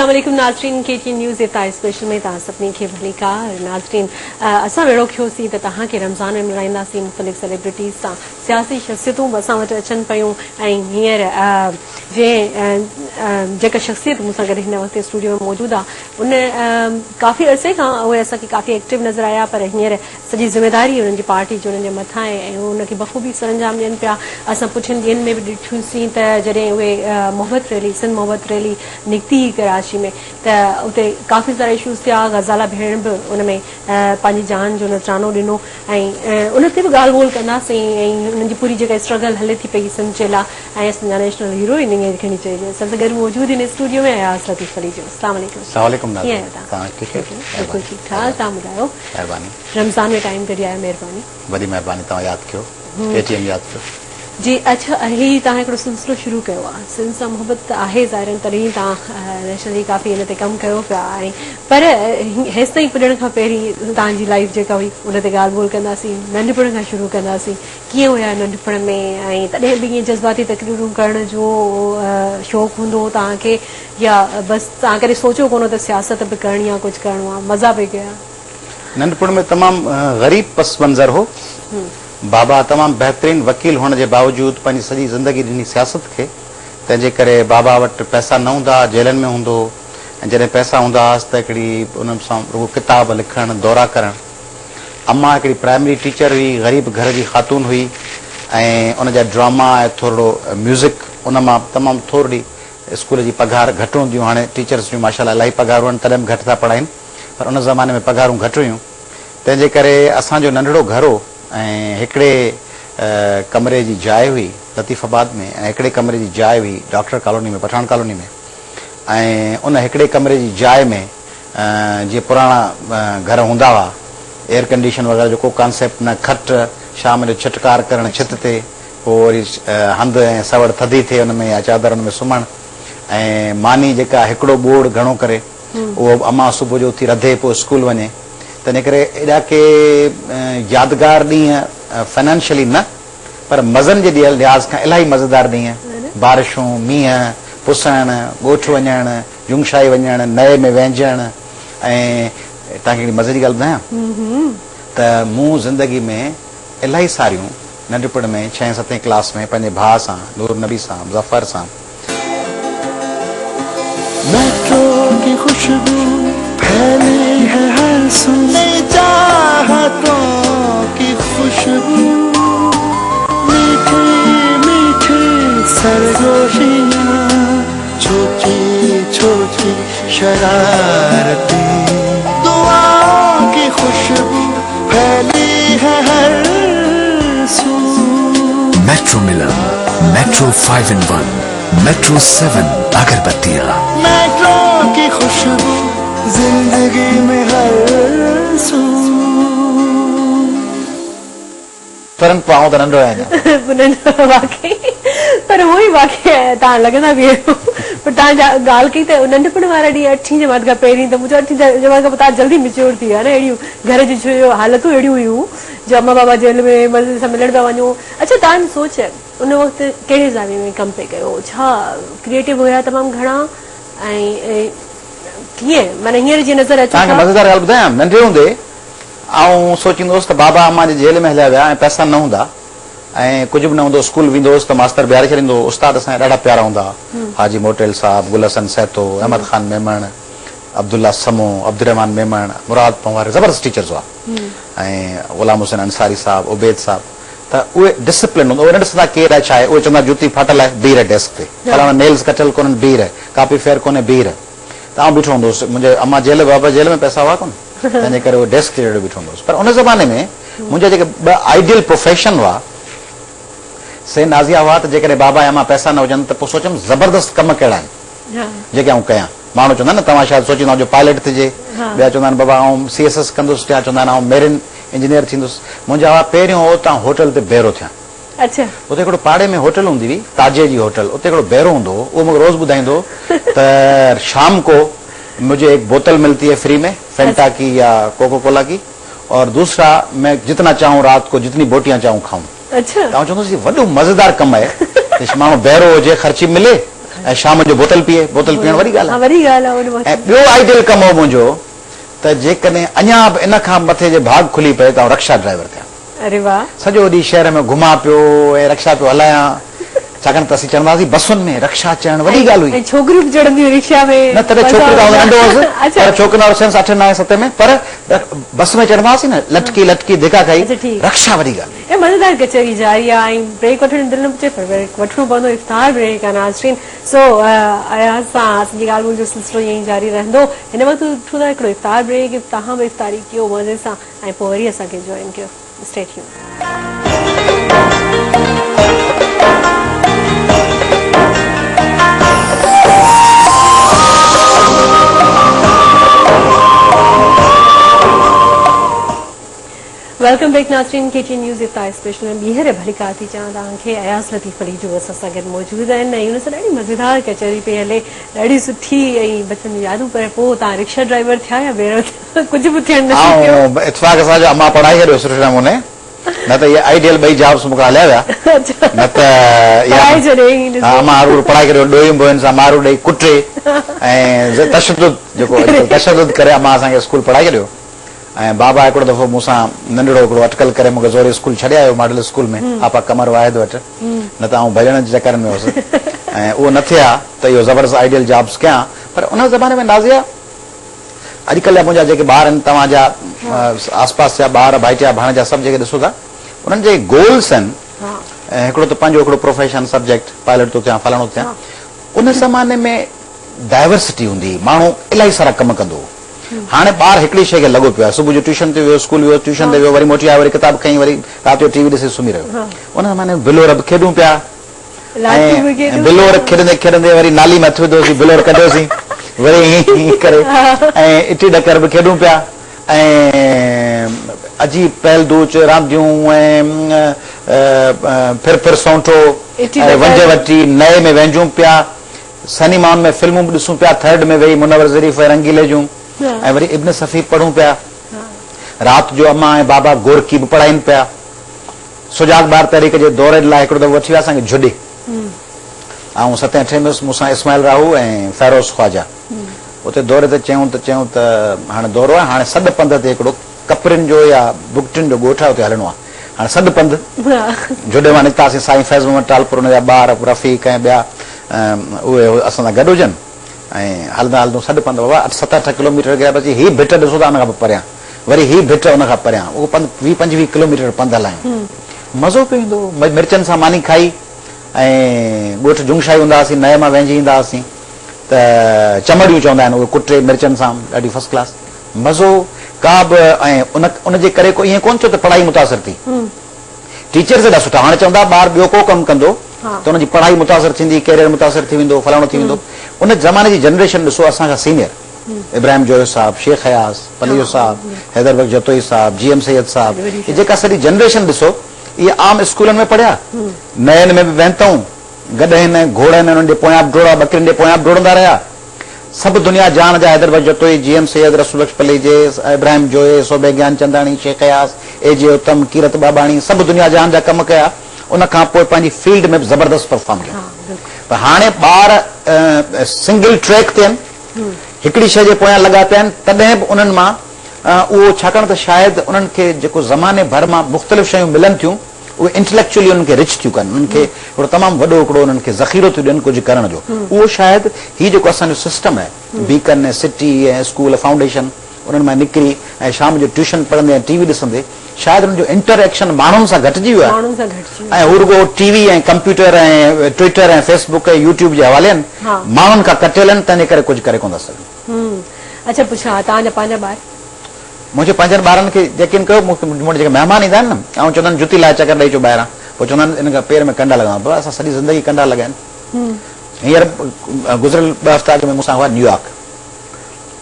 अस्सलाम वालेकुम नाज़रीन KTN न्यूज़ इफ्तार स्पेशल में तव्हां सभिनी खे भलीकार नाज़रीन असां वेड़ो कयोसीं त तव्हांखे रमज़ान में मिलाईंदासीं मुख़्तलिफ़ सेलिब्रिटीज़ सां सियासी शख़्सियतूं बि असां वटि अचनि पियूं ऐं हींअर जेका शख़्सियत मूंसां गॾु हिन वक़्तु स्टूडियो में मौजूदु आहे उन काफ़ी अरसे खां उहे असांखे काफ़ी एक्टिव नज़र आया पर हींअर सॼी ज़िम्मेदारी उन्हनि जी पार्टी जो उन्हनि जे मथां आहे ऐं उनखे बख़ूबी सरंजाम ॾियनि पिया। असां पुठियुनि ॾींहंनि में बि ॾिठियूंसीं त जॾहिं उहे मोहब्बत रैली सिंध मोहब्बत रैली निकिती कराची में त उते काफ़ी सारा इशूज़ थिया। गज़ाला भेण बि उन में पंहिंजी जान जो नज़रानो ॾिनो ऐं उन ते बि ॻाल्हि ॿोल कंदासीं ऐं उन्हनि जी पूरी जेका स्ट्रगल हले थी पई सिंध जे लाइ ऐं असांजा नेशनल हीरोइन ईअं खणी चइजे असां सां गॾु मौजूदु इन स्टूडियो में आया लतीफ़ अली जो। अस्सलाम वालेकुम। कीअं आहियो तव्हां? बिल्कुलु ठीकु ठाक। तव्हां ॿुधायो? महिरबानी। रमज़ान में टाइम कढी आयो, महिरबानी। वॾी महिरबानी, तव्हां यादि कयो, KTN यादि कयो जी। अच्छा, हीउ तव्हां हिकिड़ो सिलसिलो शुरू कयो आहे, सिंध सां मुहबत त आहे ज़ाहिरनि तॾहिं तव्हां नेशनली काफ़ी हिन ते कमु कयो पिया ऐं पर हेसि ताईं पुॼण खां पहिरीं तव्हांजी लाइफ जेका हुई उन ते ॻाल्हि ॿोल कंदासीं। नंढपण खां शुरू कंदासीं, कीअं हुया नंढपण में ऐं तॾहिं बि ईअं जज़्बाती तकरीरूं करण जो शौक़ु हूंदो हो तव्हांखे या बसि तव्हां कॾहिं सोचियो कोन त सियासत बि करणी आहे, कुझु करिणो आहे, मज़ा पई कया? नंढपण में तमामु ग़रीब पस मंज़र हो। बाबा तमामु बहितरीन वकील होने के बावजूद पंहिंजी सॼी ज़िंदगी ॾिनी सियासत खे। तंहिंजे करे बाबा वटि पैसा न हूंदा, जेलनि में हूंदो ऐं जॾहिं पैसा हूंदा त हिकिड़ी उन्हनि सां रुगो किताब लिखणु, दौरा करणु। अम्मा हिकिड़ी प्राइमरी टीचर हुई, ग़रीब घर जी ख़ातून हुई ऐं उन जा ड्रामा ऐं थोरो म्यूज़िक उन मां तमामु थोरी स्कूल जी पघार घटि हूंदियूं। हाणे टीचर्स जूं माशाल्लाह इलाही पघारूं आहिनि, तॾहिं बि घटि था पढ़ाइनि, पर उन ज़माने में पघारूं घटि हुयूं। तंहिंजे करे असांजो नंढड़ो घर हो ऐं हिकिड़े कमरे जी जाइ हुई लतीफ़ाबाद में ऐं हिकिड़े कमरे जी जाइ हुई डॉक्टर कॉलोनी में, पठान कॉलोनी में। ऐं उन हिकिड़े कमरे जी जाइ में जीअं पुराणा घर हूंदा हुआ, एयर कंडीशन वग़ैरह जो को कॉन्सेप्ट न, खट शाम जो छिटकार करणु छित ते, पोइ वरी हंधि ऐं सवड़ थधी थिए उन में या चादर उन में सुम्हणु ऐं मानी जेका हिकिड़ो बोड़ घणो करे उहो अम्मा सुबुह जो उथी रधे पोइ स्कूल वञे। तंहिं करे एॾा के यादगार ॾींहं फाइनेंशियली न पर मज़नि जे लिहाज़ खां इलाही मज़ेदार ॾींहं, बारिशूं, मींहं, पुसणु, ॻोठ वञणु, जुंगशाई वञणु, नए में वेंझणु। ऐं तव्हांखे हिकिड़ी मज़े जी ॻाल्हि ॿुधायां त मूं ज़िंदगी में इलाही सारियूं नंढपण में 6-7 क्लास में पंहिंजे भाउ सां, नूर नबी सां, ज़फ़र सां मेट्रो की खुशबू फैली है हर सुने चाहतों की खुशबू, मीठी मीठी सरगोशियाँ, छोटी छोटी शरारतें, दुआओं की खुशबू फैली है हर सू। मेट्रो मिलन, मेट्रो 5-in-1, मेट्रो 7 अगरबत्तियाँ। मेट्रो की खुशबू जिंदगी में हर सू। तुरंत पाऊं त नंढो आहियां वाकई, पर उहो ई वाकई तव्हां लॻंदा बि आहियो। पर तव्हां ॻाल्हि कई त नंढपण वारा ॾींहं 8वीं जमात खां पहिरीं त मुंहिंजो 8वीं जमात खां पोइ तव्हां जल्दी मिच्योर थी विया न। अहिड़ियूं घर जी छो हालतूं अहिड़ियूं हुयूं जो अम्मा बाबा जेल में मज़े सां मिलण पिया वञो। अच्छा, तव्हांजी सोच उन वक़्तु कहिड़े ज़ावे में कमु पिया कयो? छा क्रिएटिव हुया तमामु घणा ऐं कीअं माना हींअर जी नज़र अचे? तव्हांखे मज़ेदार ॻाल्हि ॿुधायां, नंढे हूंदे आउं सोचींदो हुउसि त बाबा अम्मा जे जेल में हलिया विया ऐं पैसा न हूंदा ऐं कुझु बि न हूंदो, स्कूल वेंदो हुउसि त मास्तर बिहारे छॾींदो। उस्ताद असांजा ॾाढा प्यारा हूंदा, हाजी मोटेल साहब, गुल हसन सैतो, अहमद खान मेमण, अब्दुल्ला समो, अब्दुर्रहमान मेमण, मुराद पंवार, ज़बरदस्त टीचर्स हुआ ऐं गुलाम हुसैन अंसारी साहब, उबैद साहब। त उहे डिसिप्लिन हूंदो, उहे न ॾिसंदा केरु आहे छा आहे, उहे चवंदा जुती फाटल आहे बीह रहे डेस्क ते, फलाणा नेल्स कटियल कोन्हनि बीह रहे, कापी फेयर कोन्हे बीह रहे। त आउं बीठो हूंदो हुउसि, मुंहिंजे अम्मा जेल, बाबा जेल में पैसा हुआ कोन, तंहिंजे करे उहो डेस्क ते बीठो हूंदो हुउसि। पर उन ज़माने में मुंहिंजा जेके 2 आइडियल प्रोफेशन हुआ से नाज़िया हुआ त जेकॾहिं बाबा या मां पैसा न हुजनि त पोइ सोचमि ज़बरदस्त कम कहिड़ा आहिनि जेके आउं कयां। माण्हू चवंदा आहिनि न तव्हां शायदि सोचींदा जो पायलट थिजे, ॿिया चवंदा आहिनि बाबा आउं CSS कंदुसि, ॿिया चवंदा आहिनि आउं मेरिन इंजीनियर थींदुसि। मुंहिंजा हुआ पहिरियों हो तव्हां होटल ते बेरो थियां। अच्छा, उते हिकिड़ो पाड़े में होटल हूंदी हुई, ताजे जी होटल, उते हिकिड़ो बेरो हूंदो हो, उहो मूंखे रोज़ ॿुधाईंदो त शाम को मुझे एक बोतल मिलती है फ्री में, फेंटा की या कोको कोला की, और दूसरा मैं जितना चाहूँ रात को जितनी बोटियां चाहूँ खाऊं। अच्छा, तव्हां चवंदुसि वॾो मज़ेदार कमु आहे, माण्हू बेरो हुजे, ख़र्ची मिले ऐं शाम जो बोतल पीअण वरी ॻाल्हि आहे। वरी ॻाल्हि आहे उन वक़्तु। ऐं ॿियो आइडियल कमु हो मुंहिंजो त जेकॾहिं अञा बि इन खां मथे जे भाग खुली पए त आउं रक्षा ड्राइवर थियां। अरे वाह। सॼो ॾींहुं शहर में घुमां पियो ऐं रक्षा पियो हलायां, छाकाणि त असीं चवंदासीं बसुनि में रक्षा चढ़ण वॾी ॻाल्हि हुई। छोकिरियूं बि चढ़ंदियूं रिक्शा में? न तॾहिं छोकिरी त नंढो हुअसि, पर छोकिरा सेंस 8 9 7 में, पर बस में चढ़ंदासीं न लटकी लटकी धिका खाई, रक्षा वॾी ॻाल्हि। ऐं मज़ेदार कचहरी जारी आहे ऐं ब्रेक वठण दिलि न पुछे पर ब्रेक वठिणो पवंदो, इफ़्तार ब्रेक आहे नाज़रीन। सो अयाज़ सां असांजी ॻाल्हि ॿोल जो सिलसिलो ईअं ई जारी रहंदो। हिन वक़्तु वठूं था हिकिड़ो इफ़्तार ब्रेक, तव्हां बि इफ़्तारी कयो मज़े सां ऐं पोइ वरी असांखे जॉइन कयो। Stay tuned. वेलकम बैक नाज़रीन, KTN न्यूज़ इफ़्तार स्पेशल में ॿीहर भली का थी चवां तव्हांखे अयाज़ लतीफ़ अली जो असां सां गॾु मौजूदु आहिनि ऐं हुन सां ॾाढी मज़ेदार कचहरी पई हले, ॾाढी सुठी ऐं बचपन जी यादूं। पर पोइ तव्हां रिक्शा ड्राइवर थिया या ॿीहर कुझु बि थियणु न थियो? इत्फाक़ सां जो मां पढ़ाई करियो सुठे नमूने, न त इहे आइडियल ॿई जॉब्स मूंखां हलिया विया, न त मां पढ़ाई करियो ॾोहियुनि बोहियुनि सां मारू ॾेई कुटे ऐं तशदुद जेको तशदुद करे मां असांखे स्कूल पढ़ाई करियो। ऐं बाबा हिकिड़ो दफ़ो मूंसां नंढड़ो हिकिड़ो अटकल करे मूंखे ज़ोरे स्कूल छॾे आयो मॉडल स्कूल में, आपा कमर वाहिद वटि, न त आउं भॼण जे चकर में हुउसि ऐं उहो न थिया त इहो ज़बरदस्त आइडियल जॉब्स कयां। पर उन ज़माने में नाज़िया अॼुकल्ह जा मुंहिंजा जेके ॿार आहिनि, तव्हांजा आस पास जा ॿार भाइटिया भाणजा सभु जेके ॾिसो था, उन्हनि जे गोल्स आहिनि, ऐं हिकिड़ो त पंहिंजो हिकिड़ो प्रोफेशन सब्जेक्ट पायलट थो थियां फलाणो थियां। उन ज़माने में डाइवर्सिटी हूंदी, माण्हू इलाही सारा कम कंदो हो। हाणे ॿार हिकिड़ी शइ खे लॻो पियो आहे, सुबुह जो ट्यूशन ते वियो, स्कूल वियो, ट्यूशन ते वियो, वरी मोटी आयो, वरी किताब खईं, वरी राति जो टीवी ॾिसी सुम्ही रहियो। उन ज़माने में बिलोर बि खेॾूं पिया ऐं बिलोर खेॾंदे खेॾंदे वरी नाली में हथु विधोसीं, बिलोर कढियोसीं, वरी हीअं करे ऐं इटी ॾकर बि खेॾूं पिया ऐं अजीब पहल दूच रांदियूं ऐं फिर सौंठो ऐं वंज वठी नए में वेंझूं पिया, सिनेमाउनि में फिल्मूं बि ॾिसूं पिया, थर्ड में वेही मुनवर ज़रीफ़ रंगीले जूं ऐं वरी इब्न सफ़ी पढ़ूं पिया। राति जो अम्मा ऐं बाबा गोरकी बि पढ़ाइनि पिया। सुजाग ॿार तहरीक जे दौरे लाइ हिकिड़ो दफ़ो वठी विया असांखे जुॾे, ऐं 7 8 में मूंसां इस्माइल राहू ऐं फ़ैरोज़ ख्वाजा उते दौरे ते चयूं त हाणे दौरो आहे, हाणे सॾ पंध ते हिकिड़ो कपिड़ियुनि जो या बुकटियुनि जो ॻोठ आहे, उते हलणो आहे। हाणे सॾ पंध जुॾे मां निकितासीं, साईं फैज़ मोहम्मद टालपुर हुनजा ॿार रफ़ीक ऐं ॿिया उहे असां सां गॾु हुजनि ऐं हलंदा हलंदो सॾ पंध बाबा 7 8 किलोमीटर गया बची। हीअ भिट ॾिसो था, हुन खां परियां वरी हीअ भिट हुन खां परियां, उहो 20 25 किलोमीटर पंधु हलायूं, मज़ो पियो ईंदो। मिर्चनि सां मानी खाई ऐं ॻोठ जुंगशाई हूंदा हुआसीं, नए मां वेंझी ईंदा हुआसीं त चमड़ियूं चवंदा आहिनि, उहे कुटे मिर्चनि सां, ॾाढी फर्स्ट क्लास मज़ो का बि। ऐं उनजे करे को ईअं कोन थियो त पढ़ाई मुतासिर थी, टीचर्स एॾा सुठा। हाणे चवंदा ॿार ॿियो को कमु कंदो त हुनजी पढ़ाई मुतासिर थींदी, कैरियर मुतासिर थी वेंदो, फलाणो थी वेंदो। उन ज़माने जी जनरेशन ॾिसो असांखां सीनियर, इब्राहिम जोयो साहब, शेख हयास, पलियो साहब, हैदर बख्श जतोई साहब, GM सैयद साहब, ये जेका सॼी जनरेशन ॾिसो इहे आम स्कूलनि में पढ़िया, नयनि में बि वहंतऊं, गॾनि घोड़नि उन्हनि जे पोयां बि डोड़ा, बकरियुनि जे पोयां बि डोड़ंदा रहिया। सभु दुनिया जान जा, हैदर बख्श जतोई, GM सैयद, रसूल बख्श पलीजे, इब्राहिम जोये, सोबे ज्ञान चंदाणी, शेख हयास, AJ उत्तम, कीरत बाबाणी, सभु दुनिया जान जा कम कया। उन खां पोइ पंहिंजी फील्ड में बि ज़बरदस्त परफॉर्म कया। पर हाणे ॿार सिंगल ट्रैक ते आहिनि, हिकिड़ी शइ जे पोयां लॻा पिया आहिनि, तॾहिं बि उन्हनि मां उहो, छाकाणि त शायदि उन्हनि खे जेको ज़माने भर मां मुख़्तलिफ़ शयूं मिलनि थियूं, उहे इंटेलेक्चुअली उन्हनि खे रिच थियूं कनि, उन्हनि खे हिकिड़ो तमामु वॾो हिकिड़ो उन्हनि खे ज़ख़ीरो थियूं ॾियनि कुझु करण जो। उहो शायदि हीउ जेको असांजो सिस्टम आहे, बीकन ऐं सिटी ऐं स्कूल फाउंडेशन, उन्हनि मां निकिरी ऐं शाम जो ट्यूशन पढ़ंदे ऐं टीवी ॾिसंदे शायदि हुननि जो इंटरएक्शन माण्हुनि सां घटिजी वियो आहे ऐं हू रुगो टीवी ऐं कंप्यूटर ऐं ट्विटर ऐं फेसबुक ऐं यूट्यूब जे हवाले आहिनि, माण्हुनि खां कटियल आहिनि, तंहिंजे करे कुझु करे कोन था सघनि। अच्छा पुछां, तव्हांजा पंहिंजा ॿार? मुंहिंजे पंहिंजनि ॿारनि खे यकीन कयो, मुंहिंजा जेके महिमान ईंदा आहिनि न, ऐं चवंदा आहिनि जुती लाइ चकर ॾेई अचो ॿाहिरां, पोइ चवंदा आहिनि इन खां पेर में कंडा लॻंदा, बसि असां सॼी ज़िंदगी कंडा लॻा आहिनि। हींअर गुज़िरियल 2 हफ़्ता अॻु में मूंसां हुआ न्यूयॉर्क,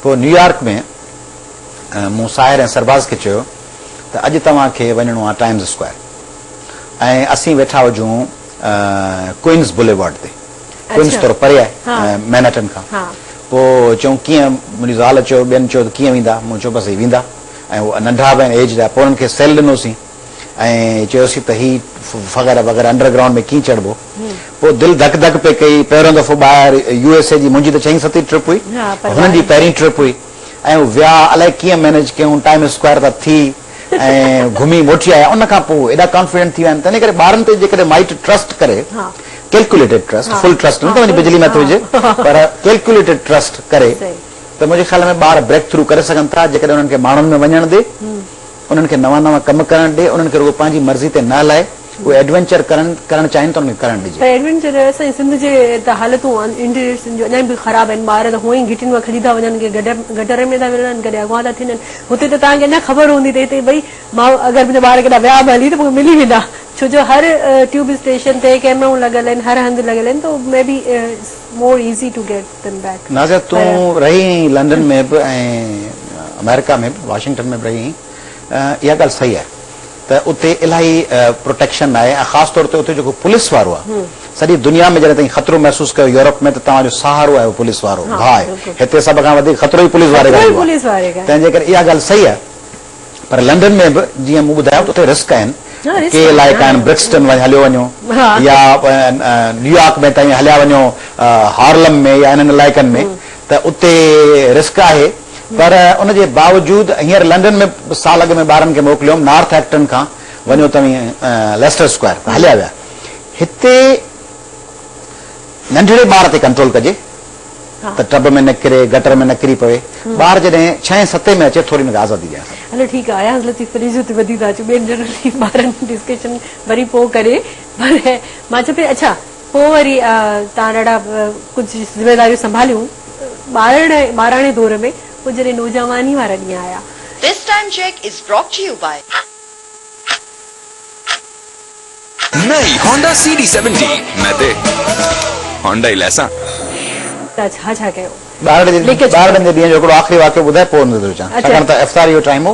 पोइ न्यूयॉर्क में मूं साहिर ऐं सरबाज़ खे चयो त अॼु तव्हांखे वञिणो आहे टाइम्स स्क्वायर, ऐं असीं वेठा हुजूं क्वींस बुलेवार्ड ते, क्वींस थोरो परे आहे मैनहटन खां। पोइ चयूं कीअं, मुंहिंजी ज़ाल चयो, ॿियनि चयो त कीअं वेंदा, मूं चयो बसि वेंदा, ऐं उहे नंढा बि आहिनि एज जा, पोइ उन्हनि खे सेल ॾिनोसीं ऐं चयोसीं त ही वग़ैरह वग़ैरह अंडरग्राउंड में कीअं चढ़िबो पोइ दिलि धक धक पे कई पहिरियों दफ़ो ॿाहिरि USA जी मुंहिंजी त 6-7 ट्रिप हुई हुननि जी पहिरीं ट्रिप हुई ऐं विया अलाए कीअं मैनेज कयूं टाइम स्क्वायर था थी ऐं घुमी मोटी आया उन खां पोइ एॾा कॉन्फिडेंट थी विया आहिनि तंहिं करे ॿारनि ते जेकॾहिं माइट ट्रस्ट करे कैलकुलेटेड ट्रस्ट फुल ट्रस्ट न त वञी बिजली में थो विझे पर कैलकुलेटेड ट्रस्ट करे त मुंहिंजे ख़्याल में ॿार ब्रेक थ्रू करे सघनि था जेकॾहिं उन्हनि खे माण्हुनि में वञण ॾे उन्हनि खे नवां नवां कम करण ॾे उन्हनि खे रुगो पंहिंजी मर्ज़ी ते न हलाए उहे एडवेंचर करणु चाहिनि त उन्हनि खे करणु ॾिजे एडवेंचर असांजे सिंध जे त हालतूं इंटीरियर जो अञा बि ख़राब आहिनि ॿार त हूअं ई घिटियुनि में खड़ी था वञनि के गटर में था विढ़नि कॾहिं अॻुवां था थियनि हुते त तव्हांखे अञा ख़बर हूंदी त हिते भई मां अगरि मुंहिंजा ॿार केॾा विया बि हली त मूंखे मिली वेंदा छो जो हर ट्यूब स्टेशन ते कैमराऊं लॻल आहिनि हर हंधि लॻल आहिनि त may be more easy to get them back Nazia तूं रही लंडन में बि ऐं अमेरिका में बि वाशिंगटन में बि रही इहा ॻाल्हि सही आहे त उते इलाही प्रोटेक्शन आहे ऐं ख़ासि तौर ते उते जेको पुलिस वारो आहे सॼी दुनिया में जॾहिं ताईं ख़तरो महसूसु कयो यूरोप में त तव्हांजो सहारो आहे पुलिस वारो भाउ आहे हिते सभ खां वधीक ख़तरो ई पुलिस वारे खे तंहिंजे करे इहा ॻाल्हि सही आहे पर लंडन में बि जीअं मूं ॿुधायो त उते रिस्क आहिनि के लाइक आहिनि ब्रिक्सटन हलियो वञो या न्यूयॉर्क में ताईं हलिया वञो हार्लम में या इन्हनि इलाइक़नि में त उते रिस्क आहे पर उनजे बावजूद हींअर लंडन में साल अॻु में ॿारनि खे मोकिलियोमि नॉर्थ एक्टन खां वञो तव्हीं लेस्टर स्क्वायर हलिया विया हिते नंढड़े ॿार ते कंट्रोल कजे त टब में न किरे गटर में न किरी पवे ॿार जॾहिं 6-7 में अचे थोरी हुनखे आज़ादी ॾियण हलो ठीकु आहे अयाज़ लतीफ़ फरीज़ ते वधी था अचूं ॿियनि जनरली ॿारनि डिस्कशन वरी पोइ करे पर मां चवां पई अच्छा पोइ वरी तव्हां ॾाढा कुझु ज़िम्मेदारियूं संभालियूं ॿाराणे दौर में पोइ जॾहिं नौजवानी वारा ॾींहं आया This time check is brought to you by नई होंडा CD70 मैं ते होंडा ही लैसा छा छा कयो ॿारनि जे ॾींहं जो हिकिड़ो आख़िरी वाक़ियो ॿुधाए पोइ हुन ते चवां छाकाणि त इफ़्तारी जो टाइम हो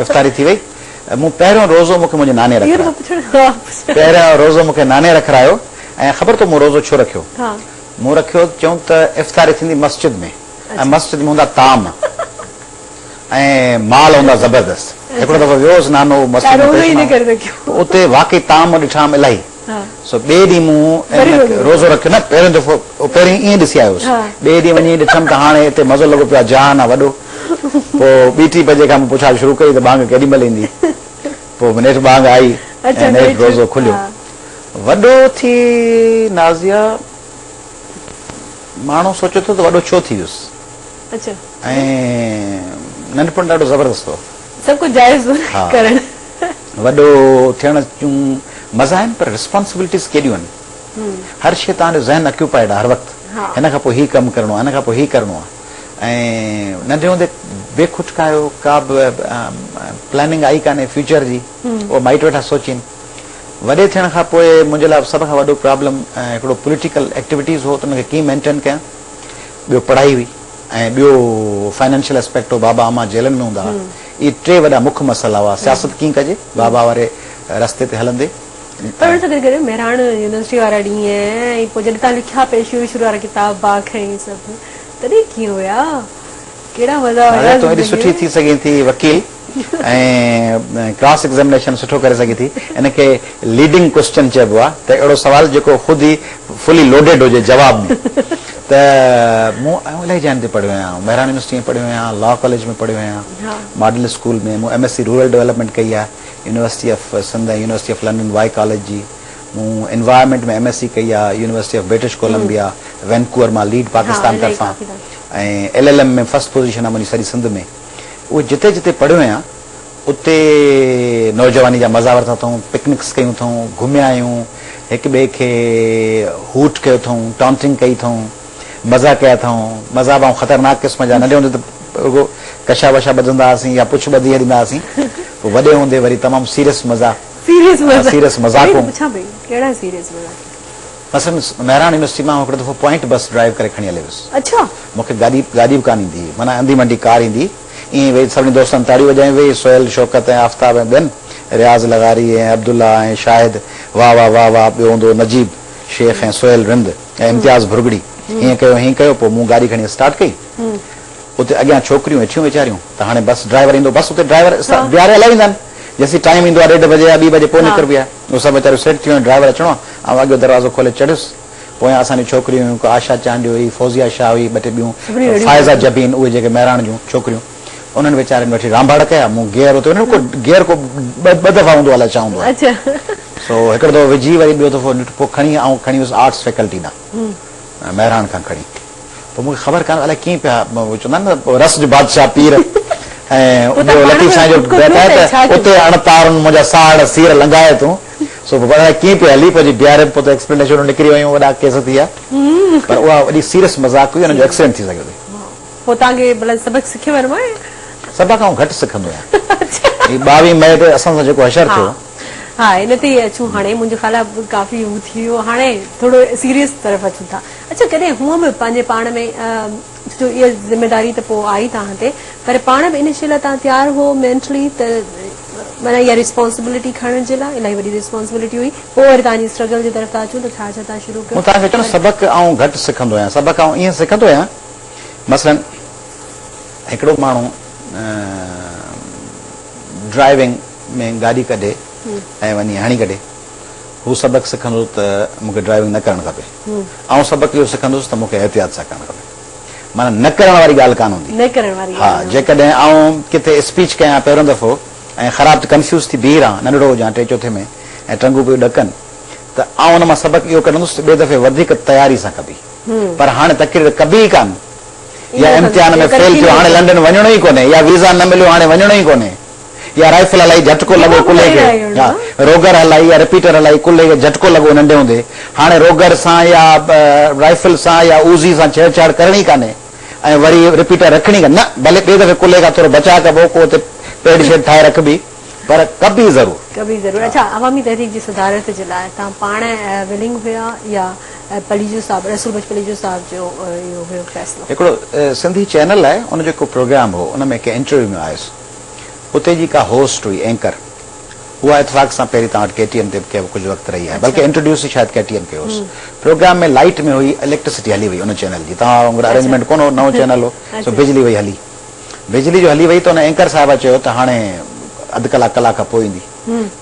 इफ़्तारी थी वई मूं पहिरियों रोज़ो मूंखे मुंहिंजे नाने रखायो पहिरियों रोज़ो मूंखे नाने रखायो ऐं ख़बर अथव मूं रोज़ो छो रखियो मूं रखियो चयूं त इफ़्तारी थींदी मस्जिद में ऐं मस्जिद में हूंदा ताम ऐं माल हूंदा ज़बरदस्त हिकिड़ो दफ़ो वियोसि नानो मस्जिद उते वाक़ई ताम ॾिठाम इलाही सो ॿिए ॾींहुं मूं रोज़ो रखियो न पहिरियों दफ़ो पहिरीं ईअं ॾिसी आयुसि ॿिए ॾींहुं वञी ॾिठमि त हाणे हिते मज़ो लॻो पियो आहे जान आहे वॾो पोइ 2-3 बजे खां मूं पुछां शुरू कई त बांग केॾी महिल ईंदी पोइ नेठि बांग आई ऐं नेठि रोज़ो खुलियो वॾो थी नाज़िया माण्हू सोचे थो त वॾो छो थी वियुसि ऐं नंढपण ॾाढो ज़बरदस्त हो सभु कुझु जाइज़ करणु वॾो थियण जूं मज़ा आहिनि पर रिस्पॉन्सिबिलिटीज़ केॾियूं आहिनि हर शइ तव्हांजो ज़हन ऑक्यूपाइड आहे हर वक़्तु हिन खां पोइ हीउ कमु करिणो आहे हिन खां पोइ हीउ करिणो आहे ऐं नंढे हूंदे बेखुटकायो का बि प्लानिंग आई कान्हे फ्यूचर जी उहो माइट वेठा सोचीनि वॾे थियण खां पोइ मुंहिंजे लाइ सभ खां वॾो प्रॉब्लम हिकिड़ो पॉलिटिकल एक्टिविटीज़ हो त उनखे कीअं मेंटेन कयां ॿियो पढ़ाई हुई ऐं ॿियो फाइनेंशियल एस्पेक्ट हो बाबा अमा जेलनि में हूंदा हुआ इहे 3 वॾा मुख्य मसइला हुआ सियासत कीअं कजे बाबा वारे रस्ते ते हलंदे पर हुन सां गॾु गॾु मेहराण यूनिवर्सिटी वारा ॾींहं ऐं पोइ जॾहिं तव्हां लिखिया पिया शुरू वारा किताब बाग खईं सभु तॾहिं कीअं हुया कहिड़ा मज़ा हुया तूं एॾी सुठी थी सघे थी वकील ऐं क्रॉस एग्ज़ामिनेशन सुठो करे सघे थी इनखे लीडिंग क्वेश्चन चइबो आहे त अहिड़ो सुवाल जेको ख़ुदि ई फुली लोडेड हुजे जवाब में त मूं इलाही जॻहियुनि ते पढ़ियो आहियां मेहरान यूनिवर्सिटी में पढ़ियो आहियां लॉ कॉलेज में पढ़ियो आहियां मॉडल स्कूल में मूं MSc रूरल डेवलपमेंट कई आहे यूनिवर्सिटी ऑफ सिंध ऐं university of London Wye college जी मूं एनवायरमेंट में MSc कई आहे university of British Columbia Vancouver मां लीड पाकिस्तान तरफ़ां ऐं LLM में फर्स्ट पोज़ीशन आहे मुंहिंजी सॼी सिंध में उहे जिते जिते पढ़ियो आहियां उते नौजवानी जा मज़ा वरिता अथऊं पिकनिक्स कयूं अथऊं घुमिया आहियूं हिक ॿिए खे हूट कयो अथऊं टॉन्टिंग कई अथऊं मज़ा कया अथऊं मज़ा बि ख़तरनाक क़िस्म जा नंढे हूंदे त रुगो कशा वशा ॿधंदा हुआसीं या पुछ ॿधी हलींदा हुआसीं पोइ वॾे हूंदे वरी तमामु सीरियस मज़ा सीरियस मज़ाक़ूं मसलन मेहरान यूनिवर्सिटी मां हिकिड़ो दफ़ो पॉइंट बस ड्राइव करे खणी हले वियुसि मूंखे गाॾी बि कान ईंदी माना अंधी मंडी कार ईंदी ईअं वेही सभिनी दोस्तनि ताड़ियूं वॼायूं वेही सोहेल शौकत ऐं आफ़ताब ऐं ॿियनि रियाज़ लगारी ऐं अब्दुल्ला ऐं शाहिद वाह वाह वाह वाह ॿियो हूंदो नजीब शेख ऐं सोहेल रिंद ऐं इम्तियाज़ भुरगड़ी हीअं कयो पोइ मूं गाॾी खणी स्टार्ट कई उते अॻियां छोकिरियूं वेठियूं वीचारियूं त हाणे बस ड्राइवर ईंदो बस उते ड्राइवर बीहारे हलाए वेंदा आहिनि जैसी टाइम ईंदो आहे 1:30 बजे या 2 बजे पोइ निकिरबी आहे उहो सभु वीचारो सेट थी वियो ड्राइवर अचिणो आहे ऐं अॻियो दरवाज़ो खोले चढ़ियुसि पोयां असांजी छोकिरियूं हुयूं आशा चांडी हुई फौजिया शाह हुई 2 टे ॿियूं फाइज़ा जबीन उहे जेके महिराण जूं छोकिरियूं उन्हनि वीचारनि वठी रांभाड़ कया मूं गियर हुते को गियर को ॿ दफ़ा हूंदो आहे अचा हूंदो आहे सो हिकिड़ो दफ़ो विझी वरी ॿियो दफ़ो पोइ खणी वियुसि आर्ट्स फैकल्टी ॾांहुं महिराण खां खणी पोइ मूंखे ख़बर कान अलाए कीअं पिया चवंदा आहिनि न रस जो बादशाह पीर ऐं लतीफ़ साईं जो उते अणतारुनि मुंहिंजा साड़ सीर लंघाए तूं सो कीअं पिया हली पोइ बीहारे पोइ त एक्सप्लेनेशन निकिरी वियूं वॾा केस थी विया पर उहा वॾी सीरियस मज़ाक हुई हुनजो एक्सीडेंट थी सघियो पोइ तव्हांखे सबक़ सिखी वञो आहे सभ खां घटि सिखंदो आहियां 22 मई ते असां सां जेको हशर थियो हा इन ते अचूं हाणे मुंहिंजो ख़्याल आहे काफ़ी हू थी वियो हाणे थोरो सीरियस तरफ़ अचूं था अच्छा कॾहिं हूअं बि पंहिंजे पाण में जो इहा ज़िमेदारी त पोइ आई तव्हां ते पर पाण बि इन शइ लाइ तव्हां तयारु हो मेंटली त माना इहा रिस्पॉन्सिबिलिटी खणण जे लाइ इलाही वॾी रिस्पॉन्सिबिलिटी हुई पोइ वरी तव्हांजी स्ट्रगल जी तरफ़ था अचूं त छा छा तव्हां शुरू कयो मूं तव्हांखे चयो सबक़ आउं घटि सिखंदो आहियां सबक़ आउं ईअं सिखंदो आहियां मसलन हिकिड़ो माण्हू ड्राइविंग में गाॾी कढे ऐं वञी हणी कढे हू सबक़ सिखंदो त मूंखे ड्राइविंग न करणु खपे ऐं सबक़ इहो सिखंदुसि त मूंखे एहतियात सां करणु खपे माना न करण वारी ॻाल्हि कान हूंदी हा जेकॾहिं आउं किथे स्पीच कयां पहिरियों दफ़ो ऐं ख़राब कंफ्यूज़ थी बीह रहां नंढड़ो हुजां 3 चौथे में ऐं टंगू पियूं ॾकनि त आउं हुन मां सबक़ इहो कढंदुसि ॿिए दफ़े वधीक तयारी सां कबी पर हाणे तकरीर कबी ई कान या इम्तिहान में फेल थियो हाणे लंडन वञणो ई कोन्हे या वीज़ा न मिलियो हाणे वञणो ई कोन्हे या राइफल हलाई झटको लॻो कुल्हे खे हा रोगर हलाई या रिपीटर हलाई कुल्हे खे झटको लॻो नंढे हूंदे हाणे रोगर सां या राइफल सां या ऊज़ी सां छेड़छाड़ करणी कान्हे ऐं वरी रिपीटर रखणी कान न भले ॿिए दफ़े कुल्हे खां थोरो बचा कबो को हुते पेड शेड ठाहे रखबी पर कबी ज़रूर अच्छा अवामी तहरीक जी सदारत जे लाइ तव्हां पाण विलिंग हुया या पलीजो साहब रसूल बच पलीजो साहब जो इहो हुयो फ़ैसिलो हिकिड़ो सिंधी चैनल आहे उन जो हिकु प्रोग्राम हो उन में कंहिं इंटरव्यू में आयुसि उते जी का होस्ट हुई एंकर उहा इतफ़ाक़ सां पहिरीं तव्हां वटि KTN ते कुझु वक़्तु रही आहे बल्कि इंट्रोड्यूस शायदि KTN कयो हुउसि प्रोग्राम में लाइट में हुई इलेक्ट्रिसिटी हली वई उन चैनल जी तव्हां वांगुरु अरेंजमेंट कोन हो नओं चैनल हो सो बिजली वई हली बिजली जो हली वई त हुन एंकर साहिब चयो त हाणे अधु कलाक खां पोइ ईंदी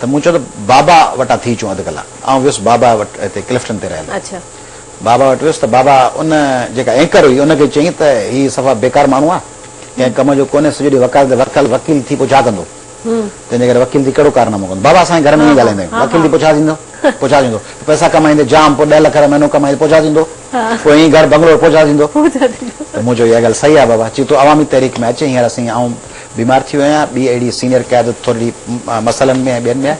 त मूं चयो त बाबा वटां थी अचूं अधु कलाक ऐं वियुसि बाबा वटि हिते क्लिफ्टन ते रहियल बाबा वटि वियुसि त बाबा उन जेका एंकर हुई उनखे चयईं त हीउ सफ़ा बेकार माण्हू आहे कंहिं कम जो कोन्हे सॼो ॾींहुं वकील थी पोइ छा कंदो तंहिंजे करे वकील थी कहिड़ो कारनामो कंदो बाबा असांजे घर में ईअं ॻाल्हाईंदा आहियूं वकील थी पोइ छा थींदो पैसा कमाईंदे जाम पोइ 10 लख महीनो कमाईंदे पोइ छा थींदो पोइ ईअं घर बंगलो पोइ छा थींदो त मूं चयो इहा ॻाल्हि सही आहे बाबा चई तूं अवामी तहरीक में अचे हींअर असीं आउं बीमार थी वियो आहियां ॿी अहिड़ी सीनियर क़यादत थोरी मसइलनि में ऐं ॿियनि में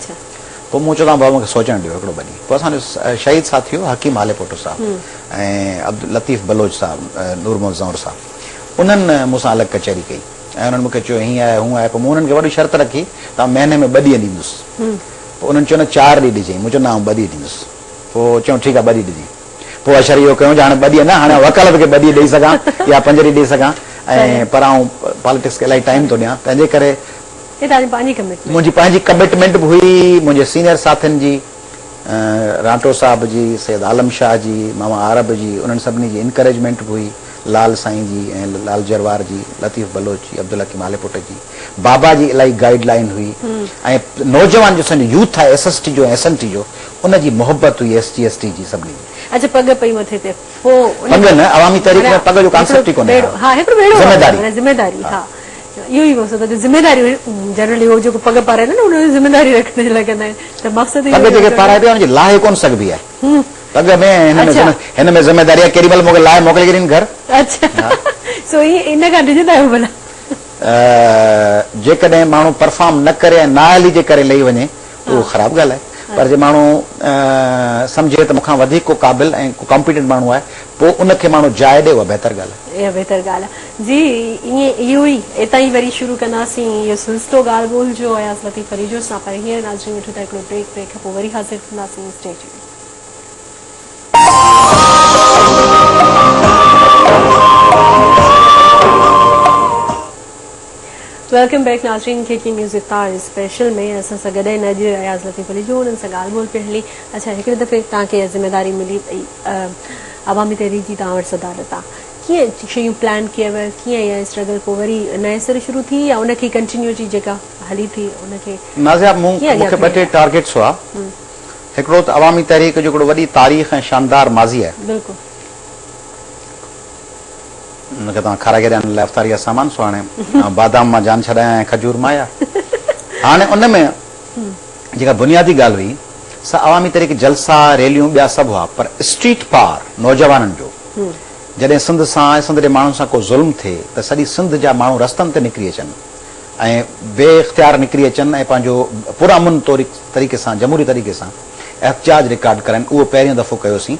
पोइ मूं चयो बाबा मूंखे सोचणु ॾियो हिकिड़ो ॿ ॾींहुं पोइ असांजो शहीद साथी हो हकीम हालेपोटो साहब ऐं अब्दुल लतीफ़ बलोच साहब नूर मोहम्मद ज़ौर साहब उन्हनि मूंसां अलॻि कचहरी कई ऐं उन्हनि मूंखे चयो हीअं आहे हूअं आहे पोइ मूं उन्हनि खे वॾी शर्त रखी त महीने में 2 ॾींहं ॾींदुसि पोइ उन्हनि चयो न 4 ॾींहं ॾिजईं मूं चयो न 2 ॾींहं ॾींदुसि पोइ चयूं ठीकु आहे 2 ॾींहं ॾिजईं पोइ अशर इहो कयूं हाणे 2 ॾींहं न हाणे वकालत खे 2 ॾींहं ॾेई सघां या 5 ॾींहं ॾेई सघां ऐं पर आउं पॉलिटिक्स खे इलाही टाइम थो ॾियां तंहिंजे करे मुंहिंजी पंहिंजी कमिटमेंट बि हुई मुंहिंजे सीनियर साथियुनि जी रांटो साहब जी सैयद आलम शाह जी मामा आरब जी उन्हनि सभिनी जी इनकरेजमेंट बि हुई लाल साईं जी ऐं लाल जरवार जी लतीफ़ बलोच जी अब्दुल हकीम हालेपोट जी बाबा जी इलाही गाइडलाइन हुई ऐं नौजवान जो असांजो यूथ आहे SST जो ऐं SNT जो उनजी मोहबत हुई ST ST जी सभिनी जी अच्छा पग पई मथे ते पग न अवामी तहरीक में पग जो कॉन्सेप्ट ई कोन्हे ज़िमेदारी हा इहो ई ज़िमेदारी जनरली हो जेको पग पाराए न उन ज़िमेदारी रखण जे लाइ कंदा आहिनि त मक़सद पग जेके पाराए थी हुनजी लाहे कोन सघबी आहे पग में हिन में ज़िमेदारी आहे केॾी महिल मूंखे लाहे मोकिले छॾीनि घर अच्छा सो इन खां डिॼंदा आहियो भला जेकॾहिं माण्हू परफॉर्म न करे ऐं नाअहली जे करे लही वञे उहो ख़राबु ॻाल्हि आहे पर जे माण्हू सम्झे त मूंखां वधीक को क़ाबिल ऐं को कॉम्पिटेंट माण्हू आहे पोइ उनखे माण्हू जाइ ॾे उहा बहितर ॻाल्हि आहे इहा बहितर ॻाल्हि आहे जी ईअं इहो ई हितां ई वरी शुरू कंदासीं इहो सिलसिलो ॻाल्हि ॿोल जो अयाज़ लतीफ़ फरीजो सां पर हींअर नाज़रीन वठूं था हिकिड़ो ब्रेक खां पोइ वरी हाज़िर थींदासीं स्टे ट्यून्ड वेलकम बैक नाज़रीन KTN न्यूज़ इफ्तार स्पेशल में असां सां गॾु आहिनि अॼु अयाज़ लतीफ़ फरीजो उन्हनि सां ॻाल्हि ॿोल पिए हली अच्छा हिकिड़े दफ़े तव्हांखे ज़िमेदारी मिली अवामी तहरीक जी तव्हां वटि सदारत आहे कीअं शयूं प्लान कयव, कीअं इहा स्ट्रगल पोइ वरी नए सिरे शुरू थी या उनखे कंटिन्यूटी जेका हली थी उनखे नाज़िया मूंखे ॿ टे टारगेट्स हुआ। हिकिड़ो त अवामी तहरीक जो हिकिड़ो वॾी तारीख़ ऐं शानदार माज़ी आहे, बिल्कुलु उनखे तव्हां खाराए करे लाइ अफ़्तारी जा सामान सो हाणे बादाम मां जान छॾाया ऐं खजूर मां आया। हाणे उन में जेका बुनियादी ॻाल्हि हुई सा अवामी तहरीक जलसा रैलियूं ॿिया सभु हुआ, पर स्ट्रीट पार नौजवाननि जो जॾहिं सिंध सां ऐं सिंध जे माण्हुनि सां को ज़ुल्म थिए त सॼी सिंध जा माण्हू रस्तनि ते निकिरी अचनि ऐं बेइख्तियार निकिरी अचनि ऐं पंहिंजो पुरअमन तरीक़े सां जमहूरी तरीक़े सां एहतजाज रिकॉर्ड करनि, उहो पहिरियों दफ़ो कयोसीं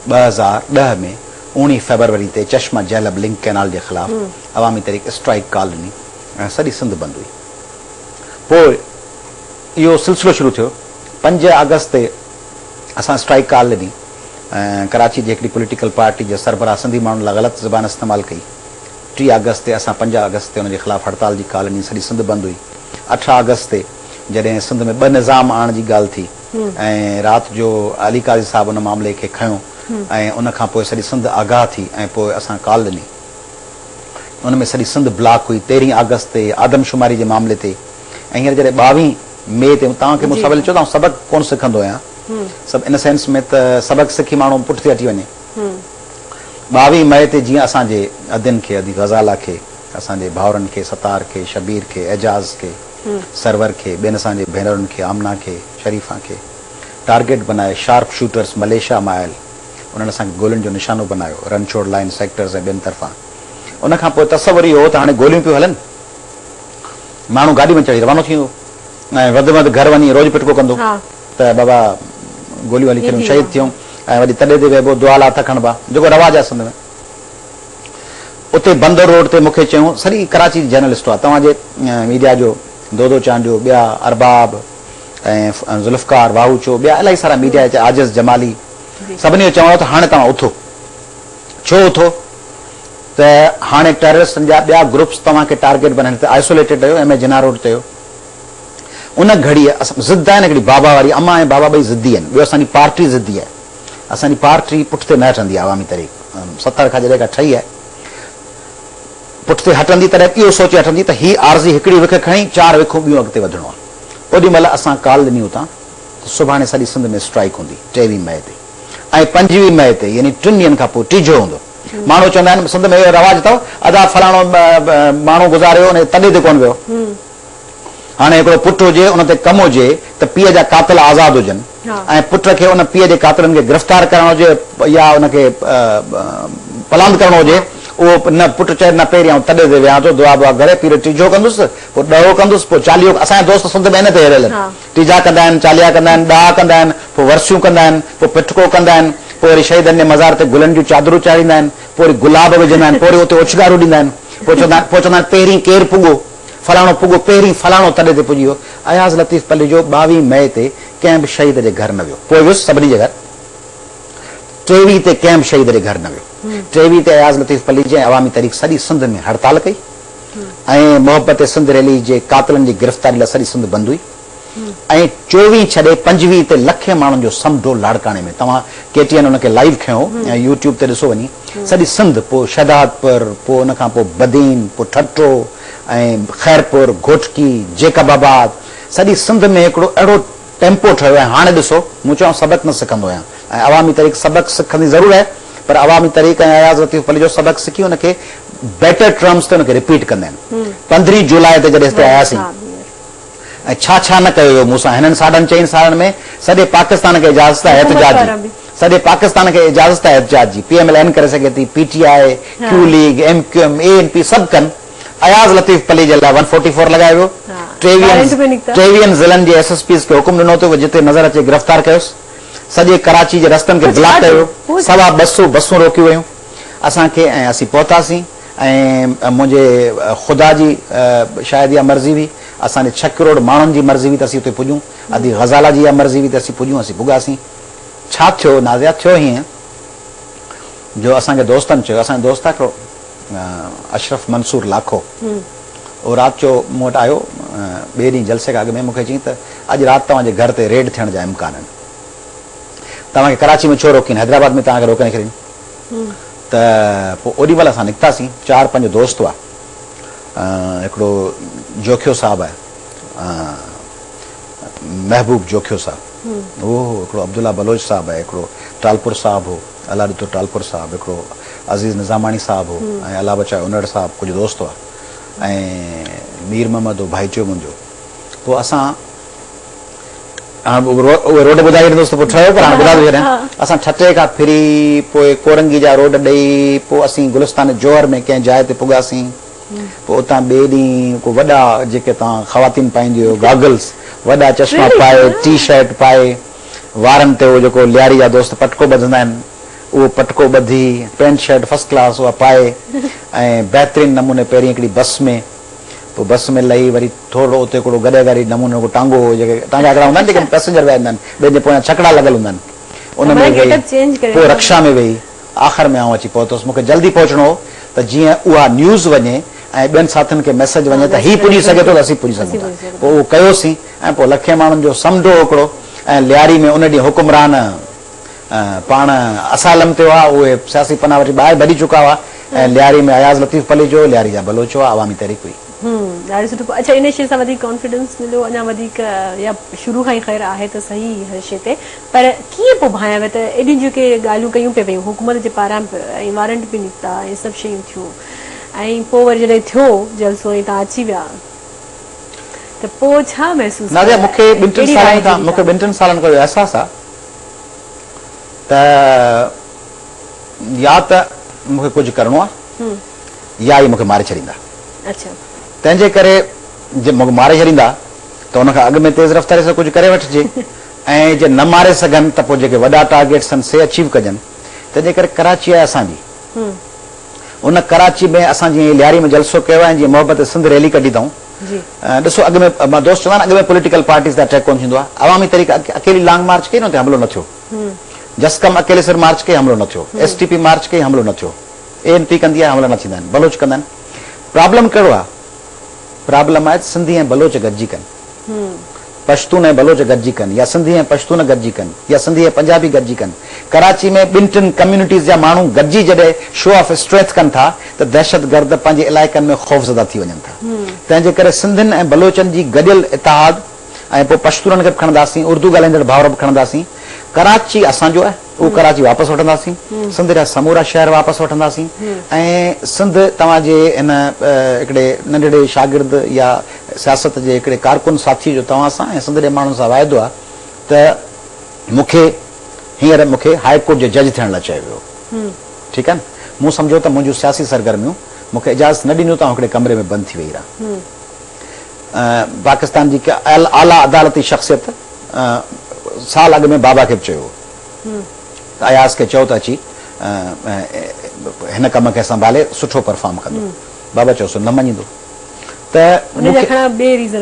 2010 में 19 फरवरी ते चश्मा जैलब लिंक कैनाल जे ख़िलाफ़ अवामी तहरीक स्ट्राइक कॉल ॾिनी ऐं सॼी सिंध बंदि हुई। पोइ इहो सिलसिलो शुरू थियो। 5 अगस्त ते असां स्ट्राइक कॉल ॾिनी ऐं कराची जी हिकिड़ी पॉलिटिकल पार्टी जे सरबराह सिंधी माण्हुनि लाइ ग़लति ज़बान इस्तेमालु कई। 3 अगस्त ते असां 5 अगस्त ते हुनजे ख़िलाफ़ हड़ताल जी कॉल ॾिनी, सॼी सिंध बंदि हुई। 18 अगस्त ते जॾहिं सिंध में 2 निज़ाम आणण जी ॻाल्हि थी ऐं राति जो अली काज़ी साहिब उन मामले खे खयो ऐं उन खां पोइ सॼी सिंध आगाह थी ऐं पोइ असां कॉल ॾिनी। उन में सॼी सिंध ब्लॉक हुई। 13 अगस्त ते आदमशुमारी जे मामले ते ऐं हींअर जॾहिं 22 मई ते तव्हांखे मूं सवाल चयो त सबक़ु कोन सिखंदो आहियां, सभु इन सेंस में त सबक़ु सिखी माण्हू पुठिते हटी वञे। 22 मई ते जीअं असांजे अदिन खे, अदी ग़ज़ाला खे, असांजे भाउरनि खे, सतार खे, शबीर खे, एजाज़ खे, सरवर खे, ॿियनि असांजे भेनरुनि खे, आमना खे, शरीफ़ा खे टारगेट बनाए, शार्प शूटर्स मलेशिया मां आयल उन्हनि असांखे गोलियुनि जो निशानो बनायो, रनछोड़ लाइन सेक्टर्स ऐं ॿियनि तरफ़ां। उन खां पोइ तसवुर इहो हो त हाणे गोलियूं पियूं हलनि, माण्हू गाॾी में चढ़ी रवानो थी वियो ऐं वधि में वधि घर वञी रोज़ पिटको कंदो त बाबा गोलियूं हली थियूं, शहीद थियूं ऐं वरी तॾहिं ते वियो दुआ ला त खणबा, जेको रवाज आहे सिंध में। उते बंदर रोड ते मूंखे चयूं, सॼी कराची जी जर्नलिस्ट हुआ, तव्हांजे मीडिया जो दोदो चांडियो, ॿिया अरबाब ऐं ज़ुल्फ़कार वाहूचो, ॿिया इलाही सारा मीडिया, आजिज़ जमाली, सभिनी जो चवणो त हाणे तव्हां उथो। छो उथो? त हाणे टेररिस्टनि जा ॿिया ग्रुप्स तव्हांखे टारगेट बनाइनि त आइसोलेटेड रहियो, एम ए जिना रोड ते उन घड़ी ज़िद आहे न हिकिड़ी बाबा वारी, अम्मा ऐं बाबा ॿई ज़िद्दी आहिनि। ॿियो असांजी पार्टी ज़िद्दी आहे, असांजी पार्टी पुठिते न हटंदी आहे। अवामी तहरीक 70 खां जॾहिं खां ठही आहे पुठिते हटंदी, तॾहिं इहो सोचे हटंदी त हीअ आरज़ी हिकिड़ी विख खणी 4 विखूं ॿियूं अॻिते वधणो आहे। ओॾी महिल असां कॉल ॾिनी हुतां त सुभाणे सॼी सिंध में स्ट्राइक हूंदी 23 मई ते ऐं 25 मई ते, यानी 3 ॾींहंनि खां पोइ टीजो हूंदो। माण्हू चवंदा आहिनि सिंध में इहो रवाज अथव, अदा फलाणो माण्हू गुज़ारियो उन तॾहिं ते कोन वियो। हाणे हिकिड़ो पुटु हुजे, उन ते कमु हुजे त पीउ जा कातिल आज़ादु हुजनि ऐं पुट खे उन पीउ जे कातिलनि खे गिरफ़्तार करणो हुजे या उनखे पलांद करणो हुजे, उहो न पुटु चए न पहिरियां तॾहिं ते विया थो, दुआ बुआ करे पीर टीजो कंदुसि, पोइ ॾहो कंदुसि, पोइ चालीहो। असांजा दोस्त सिंध में इन ते हिरियल आहिनि, टीजा कंदा आहिनि, चालीहा कंदा आहिनि, ॾह कंदा आहिनि, पोइ वर्सियूं कंदा आहिनि, पोइ पिटको कंदा आहिनि, पोइ वरी शहीदनि जे मज़ार ते गुलनि जूं चादरूं चाढ़ींदा आहिनि, पोइ वरी गुलाब विझंदा आहिनि, पोइ वरी उते उछगारूं ॾींदा आहिनि, पोइ चवंदा आहिनि पहिरीं केरु पुॻो, फलाणो पुॻो, पहिरीं फलाणो तॾहिं ते पुॼी वियो। अयाज़ लतीफ़ पली जो 22 मई ते कंहिं बि शहीद जे घर न वियो, पोइ वियुसि सभिनी जे घर। 23 ते कंहिं बि शहीद जे घर न वियो। 23 ते अयाज़ लतीफ़ पली जे अवामी तहरीक सॼी सिंध में हड़ताल कई ऐं मोहब्बत सिंध रैली जे कातिलनि जी गिरफ़्तारी लाइ सॼी सिंध बंदि हुई ऐं 24 छॾे 25 ते लखे माण्हुनि जो समडो लाड़काणे में, तव्हां KTN उनखे लाइव खयो ऐं यूट्यूब ते ॾिसो वञी, सॼी सिंध, पोइ शहदादपुर, पोइ उन खां पोइ बदीन, पोइ ठट्टो ऐं ख़ैरपुर, घोटकी, जेकबाबाद, सॼी सिंध में हिकिड़ो अहिड़ो टेम्पो ठहियो आहे। हाणे ॾिसो, मूं चवां सबक़ु न सिखंदो आहियां ऐं अवामी तहरीक सबक़ु सिखंदी ज़रूरु आहे, पर अवामी तहरीक ऐं अयाज़ लतीफ़ पली जो सबक़ु सिखी उनखे बेटर टर्म्स ते उनखे रिपीट कंदा आहिनि। 15 जुलाई ते जॾहिं हिते आयासीं ऐं छा न कयो हुयो मूंसां हिननि 4.5 सालनि में, सॼे पाकिस्तान खे इजाज़त आहे एहतजाज जी, सॼे पाकिस्तान खे इजाज़त आहे एहतजाज जी। PMLN करे सघे थी, PTI, Q league, MQM, ANP सभु कनि। अयाज़ लतीफ़ पली जे लाइ 144 लॻायो वियो। 23 ज़िलनि जे SSPs खे हुकुम ॾिनो थियो जिते नज़र अचे गिरफ़्तार कयोसि। सॼे कराची जे रस्तनि खे ब्लॉक कयो, 200 बसूं रोकियूं वयूं असांखे ऐं असीं पहुतासीं ऐं मुंहिंजे ख़ुदा जी शायदि इहा मर्ज़ी हुई, असांजे 6 करोड़ माण्हुनि जी मर्ज़ी हुई त असीं उते पुॼूं, अदी ग़ज़ाला जी इहा मर्ज़ी हुई त असीं पुॼूं, असीं पुॻासीं। छा थियो नाज़िया? थियो हीअं जो असांखे दोस्तनि चयो, असांजो दोस्त आहे हिकिड़ो अशरफ मंसूर लाखो, उहो राति जो मूं वटि आयो 2 ॾींहं जलसे खां अॻु में, मूंखे चयईं त अॼु राति तव्हांजे घर ते रेड थियण जा इम्कान आहिनि, तव्हांखे कराची में छो रोकीनि, हैदराबाद में तव्हांखे रोकने करे। त पोइ ओॾी महिल असां निकितासीं, 4-5 दोस्त हुआ। हिकिड़ो जोखियो साहिबु आहे, महबूब जोखियो साहिबु, उहो हिकिड़ो अब्दुल्ला बलोच साहिबु आहे, हिकिड़ो टालपुर साहिबु हो, अला ॾितो टालपुर साहिबु, हिकिड़ो अज़ीज़ निज़ामाणी साहिबु हो, ऐं अला बचा उनड़ साहिबु, कुझु दोस्त हुआ, ऐं मीर मोहम्मद हो भाईटियो मुंहिंजो। पोइ असां उहे रोड ॿुधाए ॾिनोसि त पोइ ठहियो, पर हाणे ॿुधाए थो छॾियां। असां ठटे खां फिरी पोइ कोरंगी जा रोड ॾेई पोइ असीं गुलिस्तान जोहर में कंहिं जाइ ते पुॻासीं। पोइ उतां ॿिए ॾींहुं को वॾा जेके तव्हां ख़वातीन पाईंदियूं गागल्स, वॾा चश्मा पाए, टी शर्ट पाए, वारनि ते उहो जेको लियारी जा दोस्त पटको ॿधंदा आहिनि, उहो पटको ॿधी, पैंट शर्ट फर्स्ट क्लास उहा पाए, ऐं बहितरीन नमूने पहिरीं हिकिड़ी बस में, पोइ बस में लही वरी थोरो उते हिकिड़ो गॾेगारी नमूने को टांगो जेके टांगा हिकिड़ा हूंदा आहिनि जेके पैसेंजर विया आहिनि, ॿिए जे पोयां छकड़ा लॻल हूंदा आहिनि, उन में वेही पोइ रक्षा में वेही आख़िर में आउं अची पहुतुसि। मूंखे जल्दी पहुचणो हो त जीअं उहा न्यूज़ वञे ऐं ॿियनि साथियुनि खे मैसेज वञे त हीउ पुॼी सघे थो त असीं पुॼी सघूं था। पोइ उहो कयोसीं ऐं पोइ लखे माण्हुनि जो समुंडो हिकिड़ो, ऐं लियारी में उन ॾींहुं हुकुमरान पाण असालम ते हुआ, उहे सियासी पना वठी ॿाहिरि भॼी चुका हुआ, ऐं लियारी में अयाज़ लतीफ़ अली जो, लियारी जा बलोच हुआ, अवामी तहरीक हुई। ॾाढो सुठो। अच्छा, इन शइ सां वधीक कॉन्फिडेंस मिलियो, अञा वधीक, या शुरू खां ई ख़ैर आहे त सही हर शइ ते, पर कीअं पोइ भायां त एॾियूं जेके ॻाल्हियूं कयूं पिया वयूं हुकूमत जे पारां, ऐं वारंट बि निकिता, ऐं सभु शयूं थियूं, ऐं पोइ वरी जॾहिं थियो जलसो ऐं तव्हां अची विया त पोइ छा महसूसु? मूंखे 2-3 सालनि खां अहसासु आहे त या त मूंखे कुझु करिणो आहे या ई मूंखे मारे छॾींदा। अच्छा, तंहिंजे करे जे मूंखे मारे छॾींदा त हुनखां अॻु में तेज़ रफ़्तारी सां कुझु करे वठिजे, ऐं जे न मारे सघनि त पोइ जेके वॾा टारगेट्स आहिनि से अचीव कजनि। तंहिंजे करे कराची आहे असांजी, उन कराची में असां जीअं लियारी में जलसो कयो आहे, जीअं मोहब्बत सिंध रैली कढी अथऊं। ॾिसो, अॻु में मां दोस्त चवंदा आहिनि अॻु में पॉलिटिकल पार्टीज़ जा अटैक कोन थींदो आहे, अवामी तरीक़े अकेली लॉन्ग मार्च कई न ते हमलो न थियो, जसकम अकेले सिर मार्च कई हमलो न थियो, STP मार्च कई हमलो न थियो, ANP कंदी आहे हमला न थींदा आहिनि, बलोच कंदा आहिनि। प्रॉब्लम कहिड़ो आहे? प्रॉब्लम आहे सिंधी ऐं बलोच गॾिजी कनि, पश्तून ऐं बलोच गॾिजी कनि, या सिंधी ऐं पश्तून गॾिजी कनि, या सिंधी ऐं पंजाबी गॾिजी कनि। कराची में 2-3 कम्युनिटीज़ जा माण्हू गॾिजी जॾहिं शो ऑफ स्ट्रेंथ कनि था त दहशतगर्द पंहिंजे इलाइक़नि में ख़ौफ़ज़दा थी वञनि था। तंहिंजे करे सिंधियुनि ऐं बलोचनि जी गॾियल इतिहाद, ऐं पोइ पश्तूननि खे बि खणंदासीं, उर्दू ॻाल्हाईंदड़ भाउर बि खणंदासीं। कराची असांजो आहे, उहो कराची वापसि वठंदासीं, सिंध जा समूरा शहर वापसि वठंदासीं, ऐं सिंध तव्हांजे हिन हिकिड़े नंढड़े शागिर्द या सियासत जे हिकिड़े कारकुन साथी जो तव्हां सां ऐं सिंध जे माण्हुनि सां वाइदो आहे त मूंखे हाई कोर्ट जे जज थियण लाइ चयो वियो। ठीकु आहे न, मूं सम्झो त मुंहिंजूं सियासी सरगर्मियूं मूंखे इजाज़त न ॾिनियूं त हिकिड़े कमरे में बंदि थी वई रहां। पाकिस्तान जी आला अदालती शख़्सियत साल अॻु में बाबा खे बि चयो त अयाज़ खे चयो त अची हिन कम खे संभाले सुठो परफॉर्म कंदो। बाबा चयोसि न मञींदो त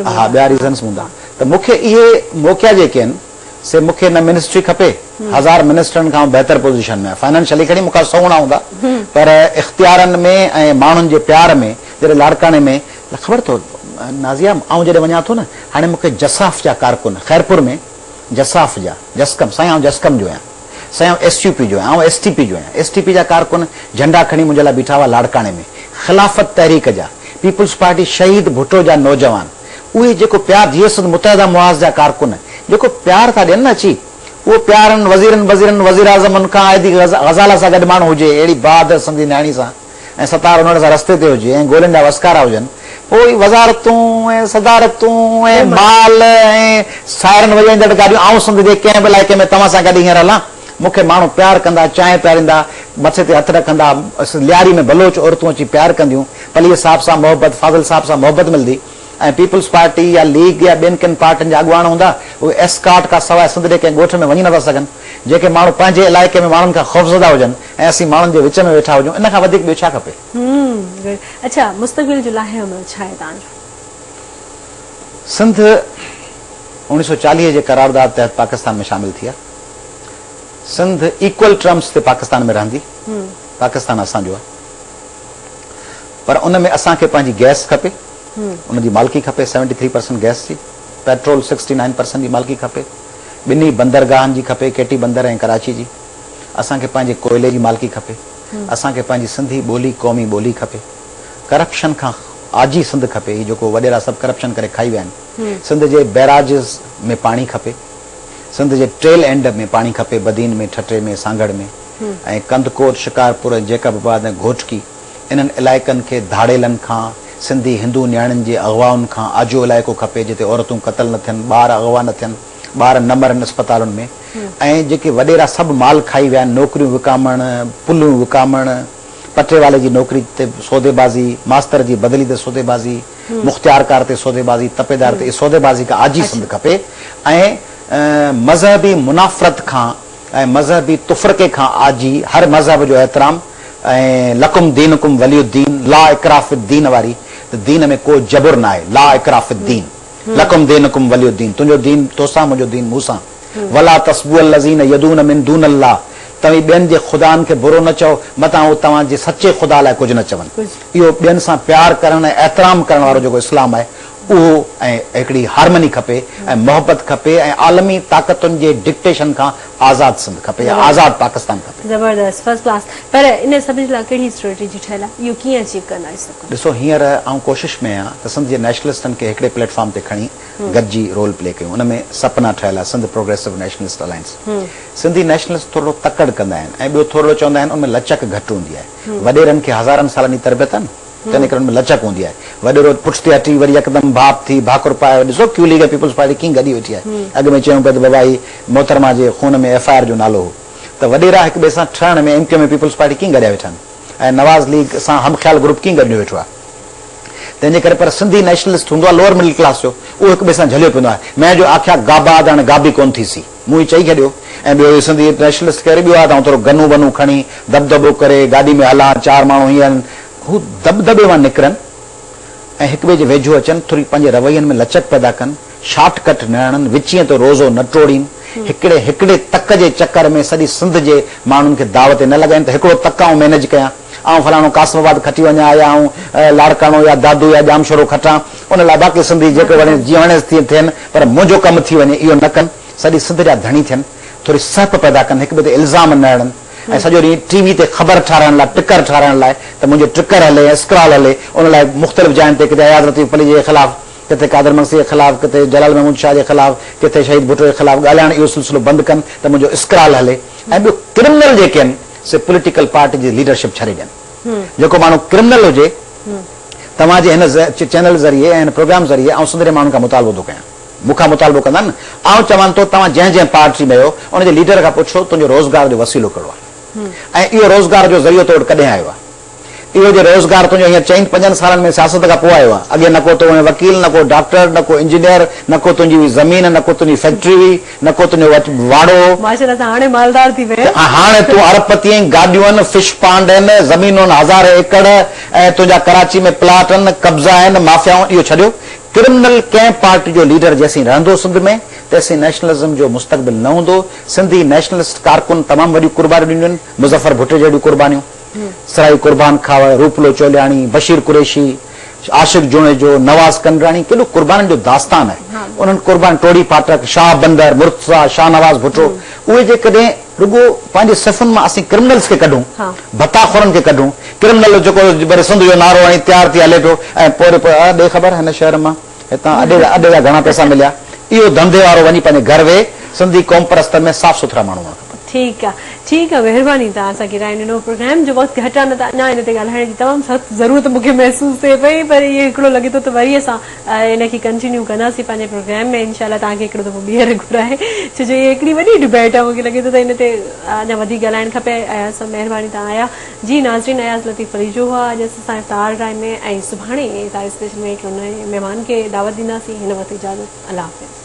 हा, ॿिया रीज़न्स हूंदा। त मूंखे इहे मौक़िया जेके आहिनि से मूंखे न मिनिस्ट्री खपे, 1000 मिनिस्टरनि खां बहितर पोज़ीशन में, फाइनेंशियली खणी मूंखां 100 गुणा हूंदा, पर इख़्तियारनि में ऐं माण्हुनि जे प्यार में, जॾहिं लाड़काणे में ख़बर अथव नाज़िया, आउं जॾहिं वञा थो न, हाणे मूंखे जसाफ जा कारकुन, खैरपुर में जसाफ जा, जसकम साईं, आउं जसकम जो आहियां, साईं SUP जो आहियां, आउं STP जो आहियां। STP जा कारकुन झंडा खणी मुंहिंजे लाइ बीठा हुआ लाड़काणे में, ख़िलाफ़त तहरीक जा, पीपुल्स पार्टी शहीद भुट्टो जा नौजवान, उहे जेको प्यार, जीअं मुतहदा मुआज़ जा कारकुन जेको प्यार था ॾियनि न अची, उहो प्यारनि वज़ीर आज़मनि खां आयदी ग़ज़ाला सां गॾु माण्हू हुजे, अहिड़ी बहादुर सिंधी न्याणी सां, ऐं सतार उन्हनि सां रस्ते ते हुजे, ऐं गोलनि जा वस्कारा हुजनि, पोइ वज़ारतूं ऐं सदारतूं ऐं माल ऐं सायरनि वॼाईंदड़ गाॾियूं, आउं सिंध जे कंहिं बि इलाइक़े में तव्हां सां गॾु हींअर हलां, मूंखे माण्हू प्यार कंदा, चांहि पीआरींदा, मथे ते हथ रखंदा, लियारी में बलोच औरतूं अची प्यार कंदियूं, पलीअ साहिब सां मोहबत, फाज़िल साहिब सां मोहबत मिलंदी, ऐं पीपुल्स पार्टी या लीग या ॿियनि किन पार्टियुनि जा अॻुवान हूंदा, उहे एस्काट खां सवाइ सिंध जे कंहिं ॻोठ में वञी नथा सघनि, जेके माण्हू पंहिंजे इलाइक़े में माण्हुनि खां ख़ौफ़ज़दा हुजनि ऐं असीं माण्हुनि जे विच में वेठा हुजूं, इन खां वधीक ॿियो छा खपे? अच्छा, मुस्तक़बिल जो लाहेअमल छा आहे तव्हांजो? सिंध 1940 जे करारदाद तहत पाकिस्तान में शामिल थी आहे। सिंध इक्वल टर्म्स ते पाकिस्तान में रहंदी, पाकिस्तान असांजो आहे, पर उन में असांखे पंहिंजी गैस खपे, उनजी मालिकी खपे 73% गैस जी, पेट्रोल 69% जी मालिकी खपे, ॿिन्ही बंदरगाहनि जी खपे, केटी बंदर ऐं कराची जी, असांखे पंहिंजे कोयले जी मालिकी खपे, असांखे पंहिंजी सिंधी ॿोली क़ौमी ॿोली खपे करप्शन खां आजी सिंध खपे ही जेको वॾेरा सभु करप्शन करे खाई विया आहिनि सिंध जे बैराजिस में पाणी खपे सिंध जे ट्रेल एंड में पाणी खपे बदीन में ठटे में सांगड़ में ऐं कंदकोट शिकारपुर जैकबाबाद ऐं घोटकी इन्हनि इलाइक़नि खे धाड़ेलनि खां सिंधी हिंदू नियाणियुनि जे अगवाउनि खां आजो इलाइक़ो खपे जिते औरतूं क़तल न थियनि ॿार अगवा न थियनि ॿार न मरनि अस्पतालुनि में ऐं जेके वॾेरा सभु माल खाई विया आहिनि नौकरियूं विकामणु पुलूं विकामणु पटे वाले जी नौकरी ते सौदेबाज़ी मास्तर जी बदली ते सौदेबाज़ी मुख़्तियारकार ते सौदेबाज़ी तपेदार ते सौदेबाज़ी खां आजी सिंध खपे ऐं मज़हबी मुनाफ़रत खां ऐं मज़हबी तुफ़रके खां आजी हर मज़हब जो एहतराम ऐं लकुम दीनुकुम वलियुद्दीन ला इकराफ़ुद्दीन वारी त दीन में को जबर न आहे ला इकराफ़ुद्दीन लकुम दीनुकुम वलियुद्दीन तुंहिंजो दीन तोसां मुंहिंजो दीन मूंसां वला तस्बुअल लज़ीन यदून मिन दून अल्लाह तव्हीं ॿियनि जे ख़ुदानि खे बुरो न चओ मतां उहो तव्हांजे सचे ख़ुदा लाइ कुझु न चवनि इहो ॿियनि सां प्यार करणु ऐं एहतराम करण वारो जेको इस्लाम आहे उहो ऐं हिकिड़ी हारमनी खपे ऐं मोहबत खपे ऐं आलमी ताक़तुनि जे डिक्टेशन खां आज़ाद सिंध खपे या आज़ाद पाकिस्तान खपे ज़बरदस्त फर्स्ट क्लास पर इन सभिनी लाइ कहिड़ी स्ट्रेटेजी ठहियल आहे इहो कीअं अचीव कंदा ॾिसो हींअर आउं कोशिशि में आहियां त सिंध जे नेशनलिस्टनि खे हिकिड़े प्लेटफॉर्म ते खणी गॾिजी रोल प्ले कयूं उन में सपना ठहियल आहे Sindh progressive nationalist alliance Sindhi nationalist थोरो तकड़ कंदा आहिनि ऐं ॿियो थोरो चवंदा आहिनि उनमें लचक घटि हूंदी आहे वॾेरनि खे हज़ारनि सालनि जी तरबियत आहे न तंहिं करे हुनमें लचक हूंदी आहे वॾेरो पुठिते हटी वरी यकदमि भाप थी भाकुर पाए ॾिसो क्यू लीग पीपल्स पार्टी कीअं गॾी वेठी आहे अॻु में चयूं पिया त बाबा ही मोहतरमा जे खून में FIR जो नालो हो त वॾेरा हिक ॿिए सां ठहण में MQ में पीपल्स पार्टी कीअं गॾिया वेठा आहिनि ऐं नवाज़ लीग सां हमख़्याल ग्रुप कीअं गॾियो वेठो आहे तंहिंजे करे पर सिंधी नेशनलिस्ट हूंदो आहे लोअर मिडिल क्लास जो उहो हिक ॿिए सां झलियो पवंदो आहे मैं जो आख्या गाबा हाणे गाबी कोन थी सी मूं ई चई छॾियो ऐं ॿियो सिंधी नेशनलिस्ट करे ॿियो आहे त थोरो गनू वनू खणी दबदबो करे गाॾी में हलां 4 माण्हू हीअं आहिनि हू दबदबे मां निकिरनि ऐं हिक ॿिए जे वेझो अचनि थोरी पंहिंजे रवैयनि में लचक पैदा कनि शॉर्टकट न आणनि विचीअ ते रोज़ो न टोड़ीनि हिकिड़े तक जे चकर में सॼी सिंध जे माण्हुनि खे दावत न लॻाइनि त हिकिड़ो तक आऊं मैनेज कयां ऐं फलाणो कासिमाबाद खटी वञा या ऐं लाड़काणो या दादू या जामशोरो खटां उन लाइ बाक़ी सिंधी जेके वणे जीअं वणे थियनि पर मुंहिंजो कमु थी वञे इहो न कनि सॼी सिंध जा धणी थियनि थोरी सहप पैदा कनि हिक ॿिए ते इल्ज़ाम न हणनि ऐं सॼो ॾींहुं टीवी ते ख़बर ठाराइण लाइ टिकर ठाराइण लाइ त मुंहिंजो टिकर हले स्क्रॉल हले उन लाइ मुख़्तलिफ़ जायुनि ते किथे हयात लतीफ़ अली जे ख़िलाफ़ किथे कादर मक्सी जे ख़िलाफ़ किथे जलाल महमूद शाह जे ख़िलाफ़ किथे शहीद भुट्टो जे ख़िलाफ़ ॻाल्हाइण इहो सिलसिलो बंदि कनि त मुंहिंजो स्क्रॉल हले ऐं ॿियो क्रिमिनल जेके आहिनि से पॉलिटिकल पार्टी जी लीडरशिप छॾे ॾियनि जेको माण्हू क्रिमिनल हुजे तव्हांजे हिन चैनल ज़रिए ऐं हिन प्रोग्राम ज़रिए ऐं सिंध जे माण्हुनि खां मुतालबो थो कयां मूंखां मुतालबो कंदा न आउं चवां थो तव्हां जंहिं पार्टी में आहियो उनजे लीडर खां पुछो तुंहिंजो रोज़गार जो वसीलो कहिड़ो आहे ऐं इहो रोज़गार जो ज़रियो तो कॾहिं आयो आहे इहो जो रोज़गार तुंहिंजो हींअर 4-5 सालनि में सियासत खां पोइ आयो आहे अॻे न को तो वकील न को डॉक्टर न को इंजीनियर न को तुंहिंजी ज़मीन न को तुंहिंजी फैक्ट्री हुई न को तुंहिंजो वाड़ो हाणे मालदार थी वियो हाणे तूं अरबपति आहीं गाॾियूं आहिनि फिश पांड आहिनि ज़मीनूं 1000 एकड़ ऐं तुंहिंजा कराची में प्लाट आहिनि कब्ज़ा आहिनि माफ़ियाऊं इहो छॾियो क्रिमिनल कंहिं पार्टी जो लीडर जेसीं रहंदो सिंध में तेसीं नेशनलिज़म जो मुस्तक़बिल न हूंदो सिंधी नेशनलिस्ट कारकुन तमामु वॾियूं कुर्बानियूं ॾिनियूं आहिनि मुज़फ़र भुट्टो जहिड़ियूं कुर्बानियूं सराई कुर्बान खावर रूपलो चोलियाणी बशीर कुरैशी आशिक जुणेजो नवाज़ कंडराणी केॾो कुर्बानी जो दास्तान आहे उन्हनि कुर्बान टोड़ी पाठक शाह बंदर मुर्तज़ा शाह नवाज़ भुट्टो उहे जेकॾहिं रुगो पंहिंजे सफ़ुनि मां असीं क्रिमिनल्स खे कढूं भताखोरनि खे कढूं क्रिमिनल जेको वरी सिंध जो नारो हणी तयारु थी हले पियो ऐं पोइ ॾे ख़बर हिन शहर मां हितां अॾे जा घणा पैसा मिलिया इहो धंधे वारो वञी पंहिंजे घर वेहे सिंधी क़ौम परस्तर में साफ़ सुथरा माण्हू ठीकु आहे महिरबानी तव्हां असांखे राय ॾिनो प्रोग्राम जो वक़्तु घटि आहे न त अञा हिन ते ॻाल्हाइण जी तमामु सख़्तु ज़रूरत मूंखे महसूसु थिए पई पर इहो हिकिड़ो लॻे थो त वरी असां इनखे कंटिन्यू कंदासीं पंहिंजे प्रोग्राम में इनशाला तव्हांखे हिकिड़ो दफ़ो ॿीहर घुराए छो जो इहा हिकिड़ी वॾी डिबेट आहे मूंखे लॻे थो त हिन ते अञा वधीक ॻाल्हाइणु खपे अयाज़ साहब महिरबानी तव्हां आया जी नाज़रीन अयाज़ लतीफ़ अली जो हुआ अॼु असां इफ़्तार टाइम में ऐं सुभाणे स्पेशल में हिकिड़ो नए महिमान खे दावत ॾींदासीं हिन वक़्तु इजाज़त अल्लाह हाफ़िज़